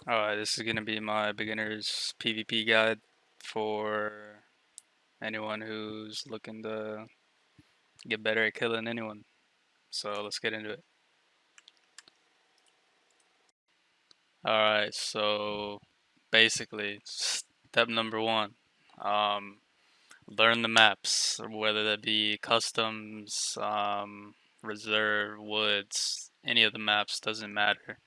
Alright, this is gonna be my beginner's PvP guide for anyone who's looking to get better at killing anyone. So let's get into it. Alright, so basically, step number one, um, learn the maps, whether that be customs, reserve, woods, any of the maps, doesn't matter.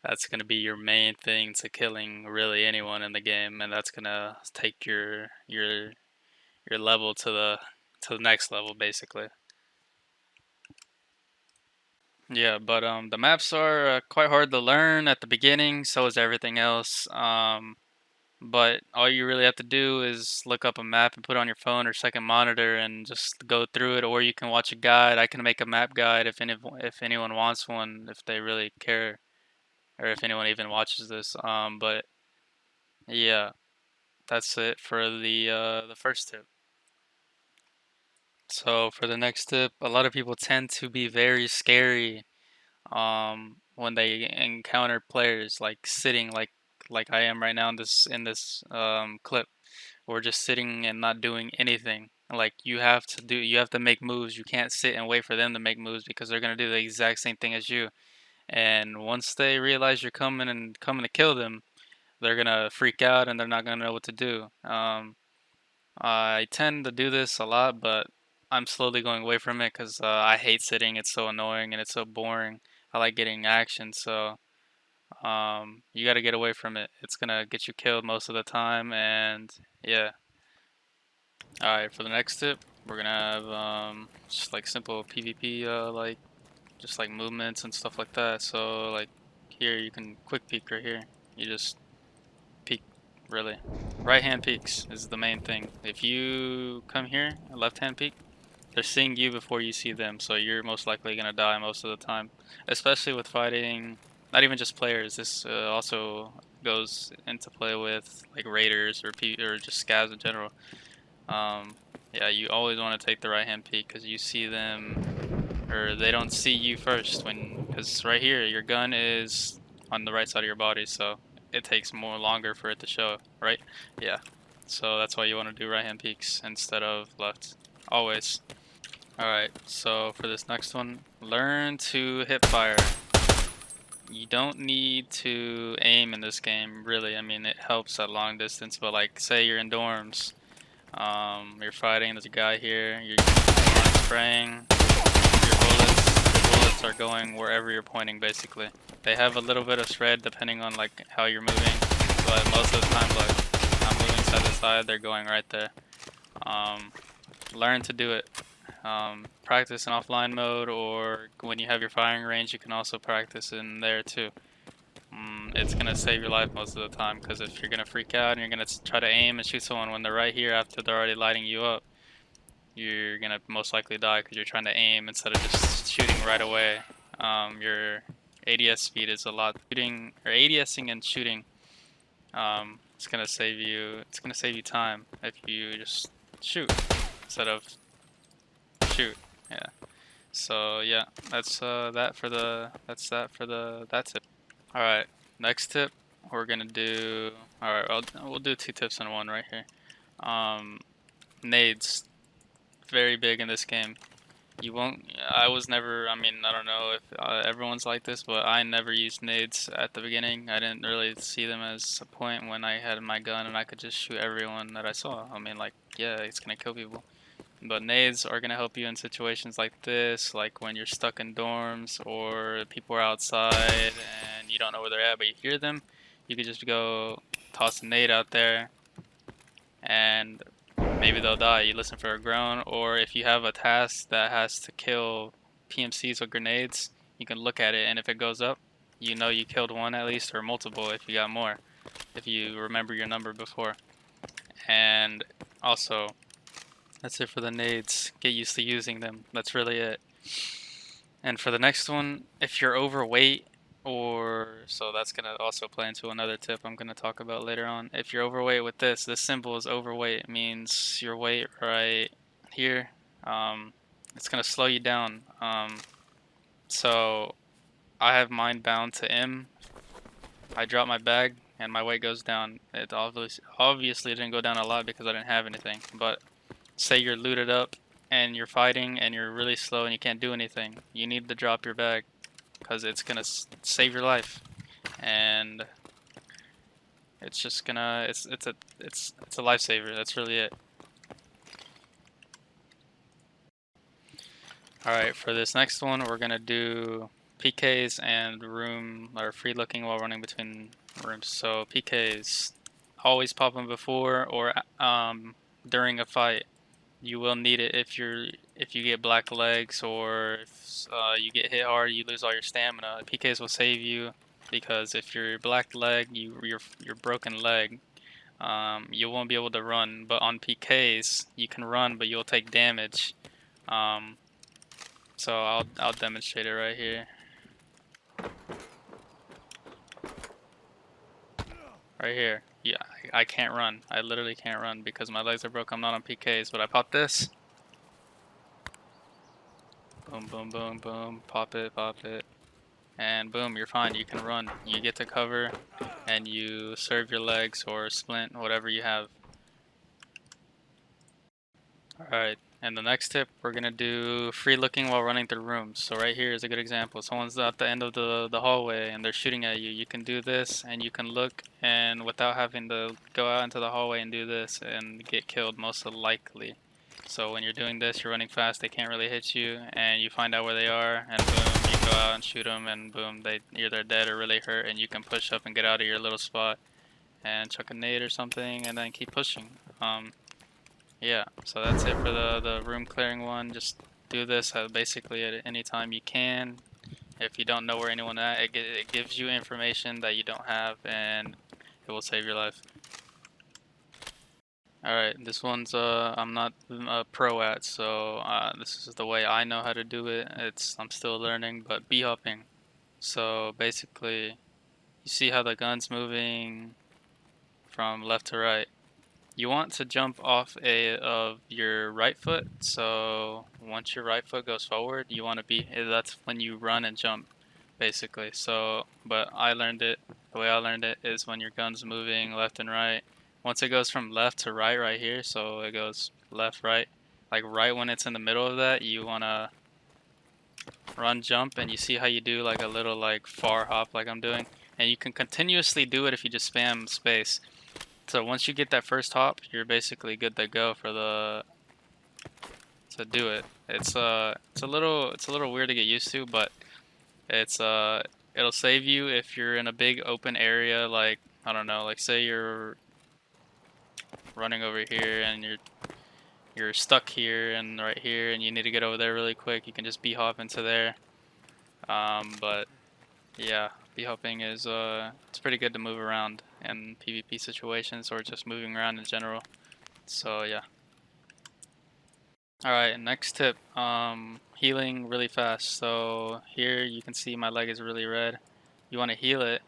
That's gonna be your main thing to killing really anyone in the game, and that's gonna take your level to the next level basically. Yeah, but the maps are quite hard to learn at the beginning, so is everything else. But all you really have to do is look up a map and put it on your phone or second monitor and just go through it, or you can watch a guide. I can make a map guide if anyone wants one, if they really care, or if anyone even watches this. But yeah, that's it for the first tip. So for the next tip, a lot of people tend to be very scary when they encounter players like sitting like I am right now in this clip. We're just sitting and not doing anything. Like you have to make moves. You can't sit and wait for them to make moves because they're gonna do the exact same thing as you. And once they realize you're coming to kill them, they're gonna freak out and they're not gonna know what to do. I tend to do this a lot, but I'm slowly going away from it because I hate sitting. It's so annoying and it's so boring. I like getting action, so you got to get away from it. It's gonna get you killed most of the time, and yeah. All right, for the next tip, we're gonna have just like simple PvP, like just like movements and stuff like that. So like here, you can quick peek right here. You just peek, really. Right hand peeks is the main thing. If you come here, left hand peek, they're seeing you before you see them, so you're most likely gonna die most of the time. Especially with fighting, not even just players. This also goes into play with like raiders or just scavs in general. Um, yeah, you always want to take the right hand peek because you see them, or they don't see you first. Because right here, your gun is on the right side of your body, so it takes more longer for it to show, right? Yeah. So that's why you want to do right hand peeks instead of left, always. Alright, so for this next one, learn to hip fire. You don't need to aim in this game, really. I mean, it helps at long distance, but like, say you're in dorms, you're fighting, there's a guy here, you're spraying, your bullets are going wherever you're pointing, basically. They have a little bit of spread depending on like how you're moving, but most of the time, like, I'm moving side to side, they're going right there. Um, Learn to do it. Practice in offline mode, or when you have your firing range, you can also practice in there too. It's gonna save your life most of the time, because if you're gonna freak out and you're gonna try to aim and shoot someone when they're right here after they're already lighting you up, you're gonna most likely die because you're trying to aim instead of just shooting right away. Your ADS speed is a lot. Shooting or ADSing and shooting, it's gonna save you. It's gonna save you time if you just shoot instead of shoot. Yeah. So yeah, that's it. All right, next tip we're gonna do. All right, we'll do two tips in one right here. Um, Nades, very big in this game. You won't. I was never. I mean, I don't know if everyone's like this, but I never used nades at the beginning. I didn't really see them as a point when I had my gun and I could just shoot everyone that I saw. I mean, like, yeah, it's gonna kill people. But nades are gonna help you in situations like this, like when you're stuck in dorms or people are outside and you don't know where they're at, but you hear them. You could just go toss a nade out there, and maybe they'll die. You listen for a groan, or if you have a task that has to kill PMCs with grenades, you can look at it, and if it goes up, you know you killed one at least, or multiple if you got more, if you remember your number before. And also, that's it for the nades. Get used to using them. That's really it. And for the next one, if you're overweight, or so that's gonna also play into another tip I'm gonna talk about later on. If you're overweight with this symbol is overweight. It means your weight right here. Um, it's gonna slow you down. So I have mine bound to M. I drop my bag and my weight goes down. It obviously didn't go down a lot because I didn't have anything. But say you're looted up and you're fighting and you're really slow and you can't do anything. You need to drop your bag because it's gonna save your life, and it's just gonna it's a lifesaver. That's really it. All right, for this next one, we're gonna do PKs and room or free looking while running between rooms. So PKs, always pop them before or during a fight. You will need it if you get black legs or if you get hit hard, you lose all your stamina. PKs will save you because if you're black leg, your broken leg, you won't be able to run. But on PKs, you can run, but you'll take damage. So I'll demonstrate it right here. Right here. Yeah, I can't run. I literally can't run because my legs are broken. I'm not on PKs, but I pop this. Boom, boom, boom, boom. Pop it, and boom, you're fine. You can run. You get to cover, and you serve your legs or splint, whatever you have. Alright, and the next tip, we're gonna do free looking while running through rooms. So right here is a good example. Someone's at the end of the hallway and they're shooting at you. You can do this and you can look, and without having to go out into the hallway and do this and get killed most likely. So when you're doing this, you're running fast, they can't really hit you, and you find out where they are, and boom, you go out and shoot them, and boom, they're dead or really hurt, and you can push up and get out of your little spot and chuck a nade or something and then keep pushing. Yeah, so that's it for the room clearing one. Just do this basically at any time you can. If you don't know where anyone at, it gives you information that you don't have, and it will save your life. Alright, this one's I'm not a pro at, so this is the way I know how to do it. I'm still learning, but bee hopping. So basically, you see how the gun's moving from left to right. You want to jump off of your right foot, so once your right foot goes forward, you want to that's when you run and jump, basically. So, but the way I learned it is when your gun's moving left and right. Once it goes from left to right here, so it goes left, right, like right when it's in the middle of that, you want to run, jump, and you see how you do like a little like far hop like I'm doing, and you can continuously do it if you just spam space. So once you get that first hop, you're basically good to go to do it. It's a little weird to get used to, but it'll save you if you're in a big open area, like I don't know, like say you're running over here and you're stuck here and right here and you need to get over there really quick, you can just bee hop into there. But yeah, bee hopping is it's pretty good to move around in PvP situations or just moving around in general. So yeah. Alright, next tip, healing really fast. So here you can see my leg is really red. You want to heal it,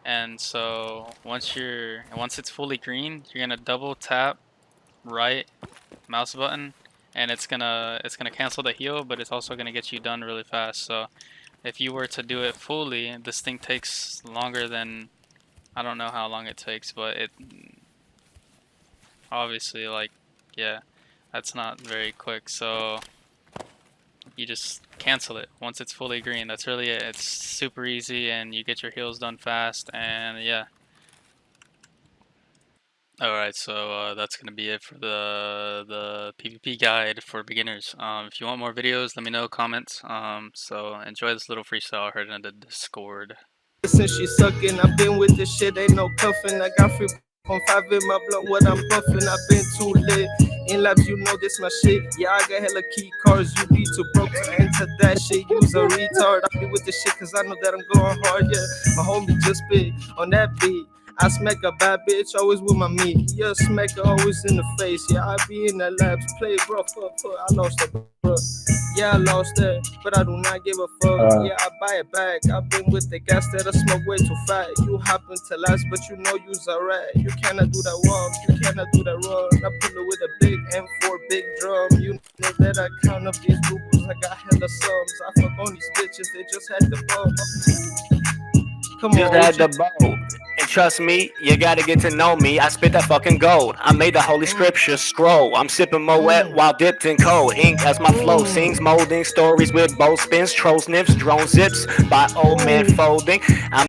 and so once it's fully green, you're gonna double tap right mouse button, and it's gonna cancel the heal, but it's also gonna get you done really fast. So if you were to do it fully, this thing takes longer than, I don't know how long it takes, but it obviously, like, yeah, that's not very quick. So you just cancel it once it's fully green. That's really it. It's super easy and you get your heals done fast, and yeah. Alright, so that's gonna be it for the PvP guide for beginners. If you want more videos, let me know, comments. So enjoy this little freestyle I heard in the Discord. Since she sucking, I've been with this shit, ain't no cuffing. I got 3.5 in my blunt, what I'm puffing. I've been too lit. In labs, you know this my shit. Yeah, I got hella key cards. You be too broke to enter that shit. You's a retard. I be with this shit cause I know that I'm going hard. Yeah, my homie just spit on that beat. I smack a bad bitch, always with my meat. Yeah, smack her always in the face. Yeah, I be in that labs, play bro, fuck, I lost that, bro. Yeah, I lost that, but I do not give a fuck. Yeah, I buy it back. I've been with the gas that I smoke way too fat. You happen to last, but you know you's a rat. You cannot do that walk, you cannot do that run. I pull it with a big M4, big drum. You know that I count up these rubles, I got hella sums. I fuck on these bitches, they just had to bump. Come Just on, had OG. the boat. And trust me, you gotta get to know me. I spit that fucking gold. I made the holy scripture scroll. I'm sipping Moet while dipped in cold ink as my flow sings, molding stories with bow spins, trolls, nymphs, drone zips by old man folding. I'm